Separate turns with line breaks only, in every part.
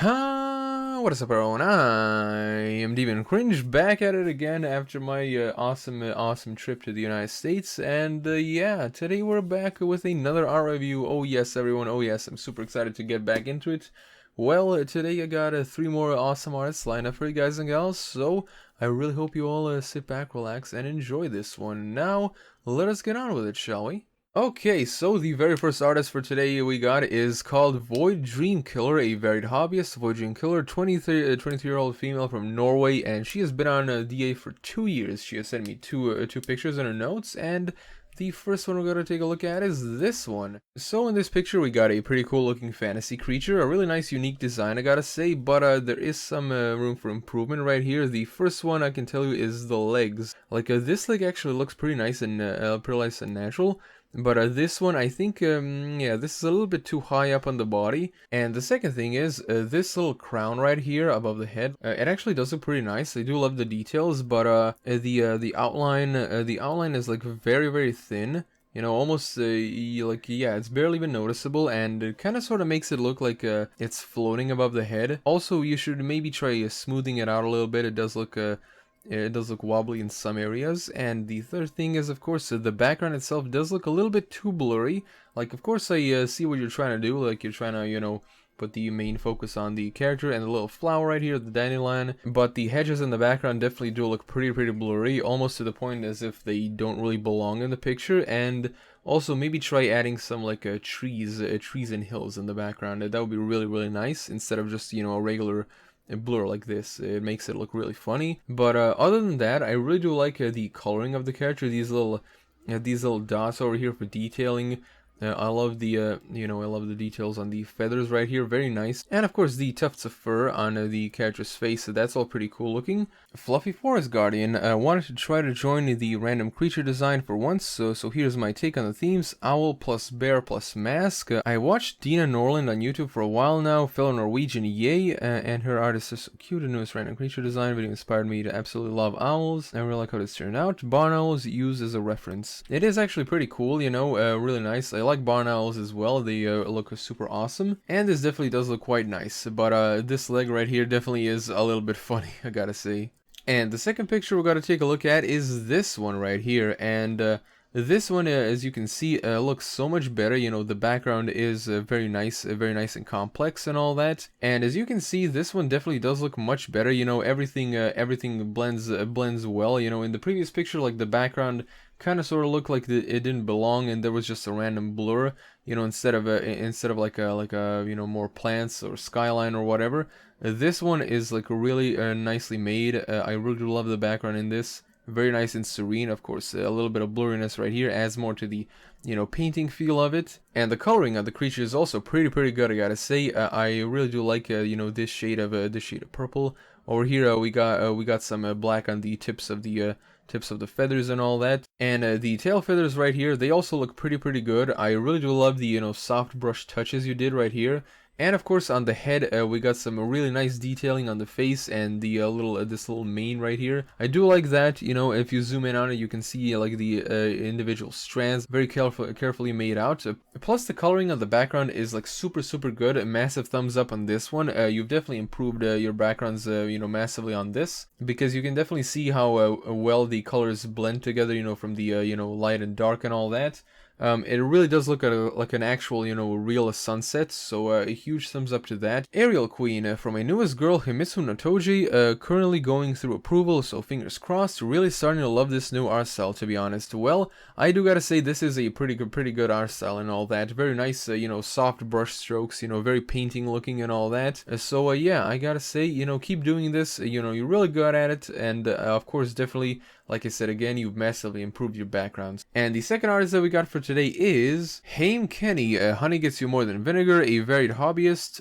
What is up, everyone? I am DeviantCringe, back at it again after my awesome trip to the United States, and yeah, today we're back with another art review. Oh yes, everyone, oh yes, I'm super excited to get back into it. Well, today I got 3 more awesome artists lined up for you guys and gals, so I really hope you all sit back, relax, and enjoy this one. Now, let us get on with it, shall we? Okay, so the very first artist for today we got is called Void Dream Killer, a varied hobbyist. Void Dream Killer, 23-year-old female from Norway, and she has been on DA for 2 years. She has sent me two pictures in her notes, and the first one we're going to take a look at is this one. So in this picture we got a pretty cool looking fantasy creature, a really nice unique design I gotta say, but there is some room for improvement right here. The first one I can tell you is the legs. Like this leg actually looks pretty nice and natural. But this one, I think, yeah, this is a little bit too high up on the body. And the second thing is, this little crown right here above the head, it actually does look pretty nice. I do love the details, but the outline is like very thin. You know, almost like, yeah, it's barely even noticeable, and it kind of sort of makes it look like it's floating above the head. Also, you should maybe try smoothing it out a little bit. It does look wobbly in some areas. And the third thing is, of course, the background itself does look a little bit too blurry. Like, of course, I see what you're trying to do. Like, you're trying to, you know, put the main focus on the character and the little flower right here, the dandelion. But the hedges in the background definitely do look pretty blurry, almost to the point as if they don't really belong in the picture. And also, maybe try adding some like trees and hills in the background. That would be really nice, instead of just, you know, a regular blur like this. It makes it look really funny. But other than that, I really do like the coloring of the character. These little dots over here for detailing. I love the you know, I love the details on the feathers right here, very nice. And of course the tufts of fur on the character's face, so that's all pretty cool looking. Fluffy Forest Guardian wanted to try to join the random creature design for once, so here's my take on the themes: owl plus bear plus mask. I watched Dina Norland on YouTube for a while now, fellow Norwegian, yay, and her artist is so cute. The newest random creature design video inspired me to absolutely love owls. I really like how this turned out. Barn owls used as a reference. It is actually pretty cool, you know, really nice. I like barn owls as well. They look super awesome, and this definitely does look quite nice. But this leg right here definitely is a little bit funny, I gotta say. And the second picture we're gonna take a look at is this one right here, and this one, as you can see, looks so much better. You know, the background is very nice and complex and all that. And as you can see, this one definitely does look much better. You know, everything blends well. You know, in the previous picture, like, the background kind of sort of looked like it didn't belong, and there was just a random blur. You know, instead of like a you know, more plants or skyline or whatever. This one is like really nicely made. I really do love the background in this. Very nice and serene. Of course, a little bit of blurriness right here adds more to the, you know, painting feel of it. And the coloring of the creature is also pretty good, I gotta say. I really do like you know, this shade of purple. Over here we got some black on the tips of the feathers and all that. And the tail feathers right here, they also look pretty good. I really do love the, you know, soft brush touches you did right here. And of course on the head, we got some really nice detailing on the face and the this little mane right here. I do like that. You know, if you zoom in on it, you can see like the individual strands, very carefully made out. Plus the coloring of the background is like super good. A massive thumbs up on this one. You've definitely improved your backgrounds, you know, massively on this, because you can definitely see how well the colors blend together. You know, from the you know, light and dark and all that. It really does look like an actual, you know, real sunset, so a huge thumbs up to that. Aerial Queen, from my newest girl, Himitsu no Toji, currently going through approval, so fingers crossed. Really starting to love this new art style, to be honest. Well, I do gotta say, this is a pretty good art style and all that. Very nice, you know, soft brush strokes, you know, very painting looking and all that. So yeah, I gotta say, you know, keep doing this. You know, you're really good at it, and of course, definitely, like I said again, you've massively improved your backgrounds. And the second artist that we got for today is Haim Kenny. Honey Gets You More Than Vinegar, a varied hobbyist.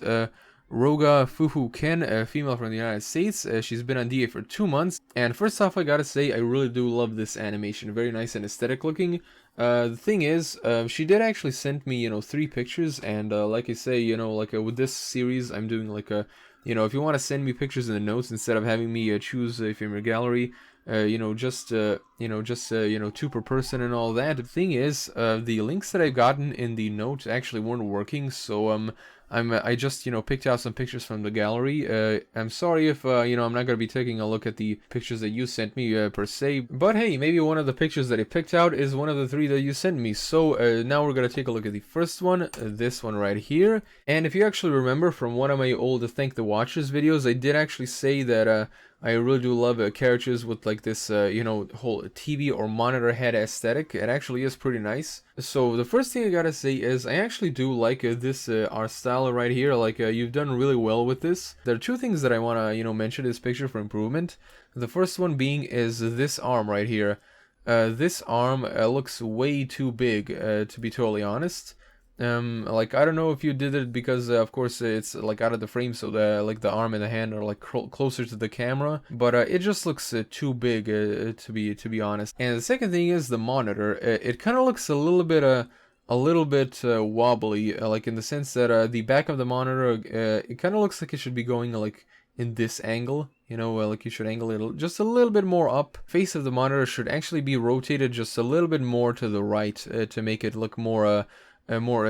Roga Fuhu Ken, a female from the United States. She's been on DA for 2 months. And first off, I gotta say, I really do love this animation. Very nice and aesthetic looking. The thing is, she did actually send me, you know, 3 pictures. And like I say, you know, like with this series, I'm doing like a, you know, if you want to send me pictures in the notes instead of having me choose from your gallery, you know, just 2 per person and all that. The thing is, the links that I've gotten in the note actually weren't working, so I just, picked out some pictures from the gallery. I'm sorry if, I'm not going to be taking a look at the pictures that you sent me, per se. But hey, maybe one of the pictures that I picked out is one of the 3 that you sent me. So, now we're going to take a look at the first one, this one right here. And if you actually remember from one of my old Thank the Watchers videos, I did actually say that, I really do love characters with like this, whole TV or monitor head aesthetic. It actually is pretty nice. So the first thing I gotta say is I actually do like this art style right here. Like you've done really well with this. There are 2 things that I wanna, mention this picture for improvement. The first one being is this arm right here. This arm looks way too big, to be totally honest. Like I don't know if you did it because of course it's like out of the frame, so the arm and the hand are like closer to the camera, but it just looks too big, to be honest. And the second thing is the monitor. It kind of looks a little bit wobbly, like in the sense that the back of the monitor, it kind of looks like it should be going like in this angle, like you should angle it just a little bit more up. Face of the monitor should actually be rotated just a little bit more to the right, to make it look more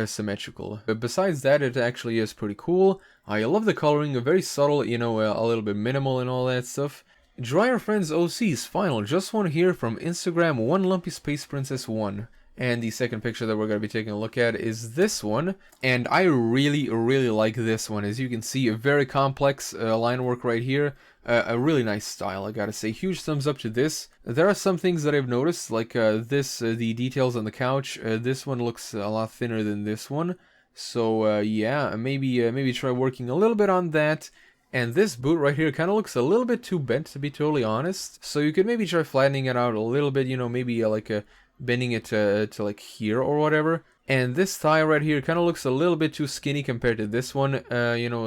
symmetrical. But besides that, it actually is pretty cool. I love the coloring, very subtle, a little bit minimal and all that stuff. Dryer Friends OC's final, just one here from Instagram, One Lumpy Space Princess 1. And the second picture that we're going to be taking a look at is this one. And I really like this one. As you can see, a very complex line work right here. A really nice style, I gotta say. Huge thumbs up to this. There are some things that I've noticed, like the details on the couch. This one looks a lot thinner than this one. So yeah, maybe try working a little bit on that. And this boot right here kind of looks a little bit too bent, to be totally honest. So you could maybe try flattening it out a little bit, maybe like bending it to like here or whatever. And this thigh right here kind of looks a little bit too skinny compared to this one,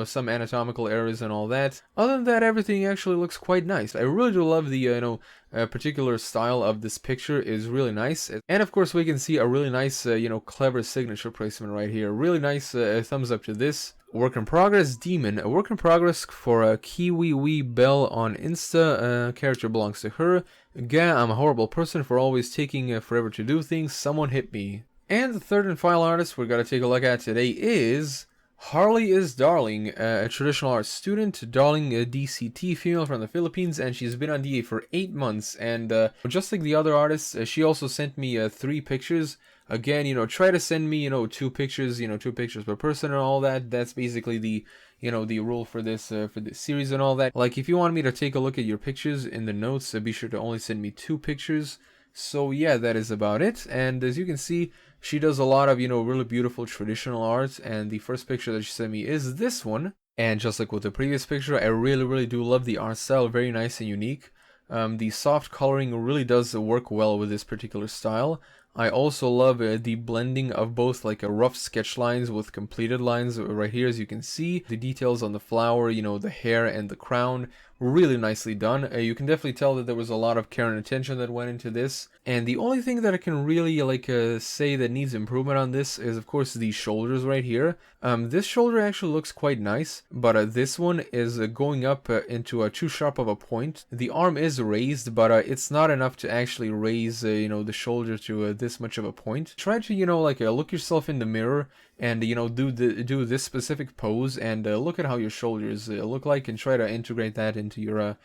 some anatomical errors and all that. Other than that, everything actually looks quite nice. I really do love the, particular style of this picture is really nice. And of course we can see a really nice, clever signature placement right here. Really nice thumbs up to this. Work in progress demon. A work in progress for Kiwi Wee Bell on Insta. Character belongs to her. Gah, I'm a horrible person for always taking forever to do things. Someone hit me. And the third and final artist we're going to take a look at today is Harley Is Darling, a traditional art student. Darling, a DCT female from the Philippines, and she's been on DA for 8 months. And just like the other artists, she also sent me 3 pictures. Again, try to send me, 2 pictures, 2 pictures per person and all that. That's basically the, the rule for this series and all that. Like, if you want me to take a look at your pictures in the notes, be sure to only send me 2 pictures. So yeah, that is about it. And as you can see, she does a lot of, really beautiful traditional art. And the first picture that she sent me is this one. And just like with the previous picture, I really do love the art style. Very nice and unique. The soft coloring really does work well with this particular style. I also love the blending of both like a rough sketch lines with completed lines right here. As you can see, the details on the flower, the hair and the crown, really nicely done. You can definitely tell that there was a lot of care and attention that went into this. And the only thing that I can really say that needs improvement on this is of course the shoulders right here. This shoulder actually looks quite nice, but this one is going up into a too sharp of a point. The arm is raised, but it's not enough to actually raise the shoulder to this much of a point. Try to look yourself in the mirror and do this specific pose and look at how your shoulders look like, and try to integrate that into your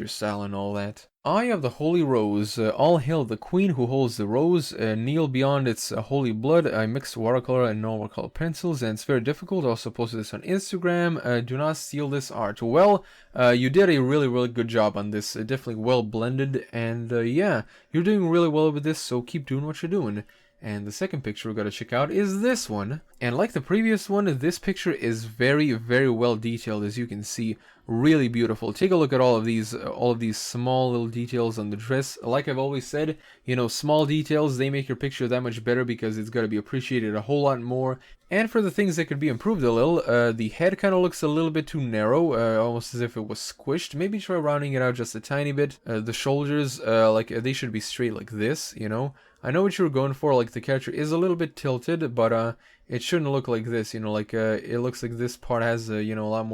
style and all that. Eye of the Holy Rose. All hail the queen who holds the rose. Kneel beyond its holy blood. I mixed watercolor and normal color pencils, and it's very difficult. I also posted this on Instagram. Do not steal this art. Well, you did a really good job on this. Definitely well blended, and yeah, you're doing really well with this, so keep doing what you're doing. And the second picture we're going to check out is this one. And like the previous one, this picture is very well detailed, as you can see. Really beautiful. Take a look at all of these small little details on the dress. Like I've always said, small details, they make your picture that much better because it's going to be appreciated a whole lot more. And for the things that could be improved a little, the head kind of looks a little bit too narrow, almost as if it was squished. Maybe try rounding it out just a tiny bit. The shoulders, they should be straight like this, I know what you were going for, like the character is a little bit tilted, but it shouldn't look like this, it looks like this part has, a lot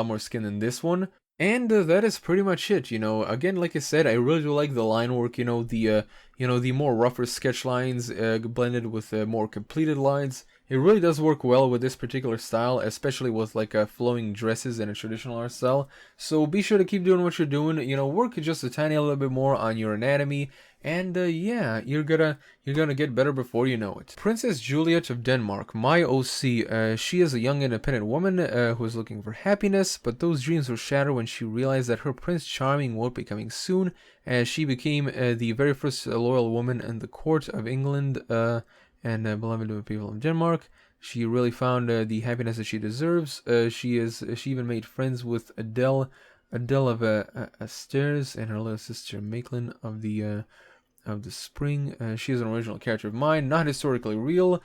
more skin than this one. And that is pretty much it, again, like I said, I really do like the line work, the more rougher sketch lines blended with more completed lines. It really does work well with this particular style, especially with like flowing dresses in a traditional art style. So be sure to keep doing what you're doing. You know, work just a tiny little bit more on your anatomy, and yeah, you're gonna get better before you know it. Princess Juliet of Denmark, my OC. She is a young independent woman who is looking for happiness, but those dreams were shattered when she realized that her Prince Charming won't be coming soon, as she became the very first loyal woman in the court of England and beloved of the people of Denmark. She really found the happiness that she deserves. She even made friends with Adele of Asters and her little sister Maitland of the Spring. She is an original character of mine, not historically real.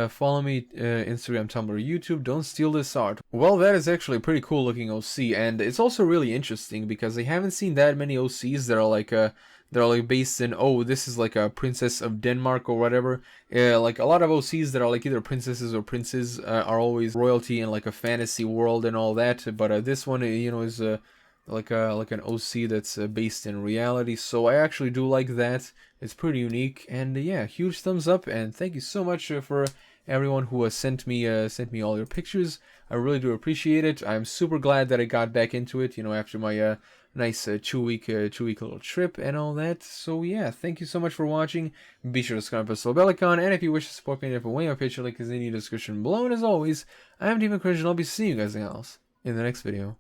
Follow me, Instagram, Tumblr, YouTube. Don't steal this art. Well, that is actually a pretty cool looking OC, and it's also really interesting because I haven't seen that many OCs that are like based in, oh, this is like a princess of Denmark or whatever. Like a lot of OCs that are like either princesses or princes are always royalty in like a fantasy world and all that. But this one, you know, is like an OC that's based in reality. So I actually do like that. It's pretty unique, and yeah, huge thumbs up, and thank you so much for everyone who has sent me all your pictures. I really do appreciate it. I'm super glad that I got back into it, you know, after my nice 2-week little trip and all that. So yeah, thank you so much for watching. Be sure to subscribe, press the bell icon, and if you wish to support me in a different way, my Patreon link is in the description below. And as always, I'm DeviantCringe, and I'll be seeing you guys else in the next video.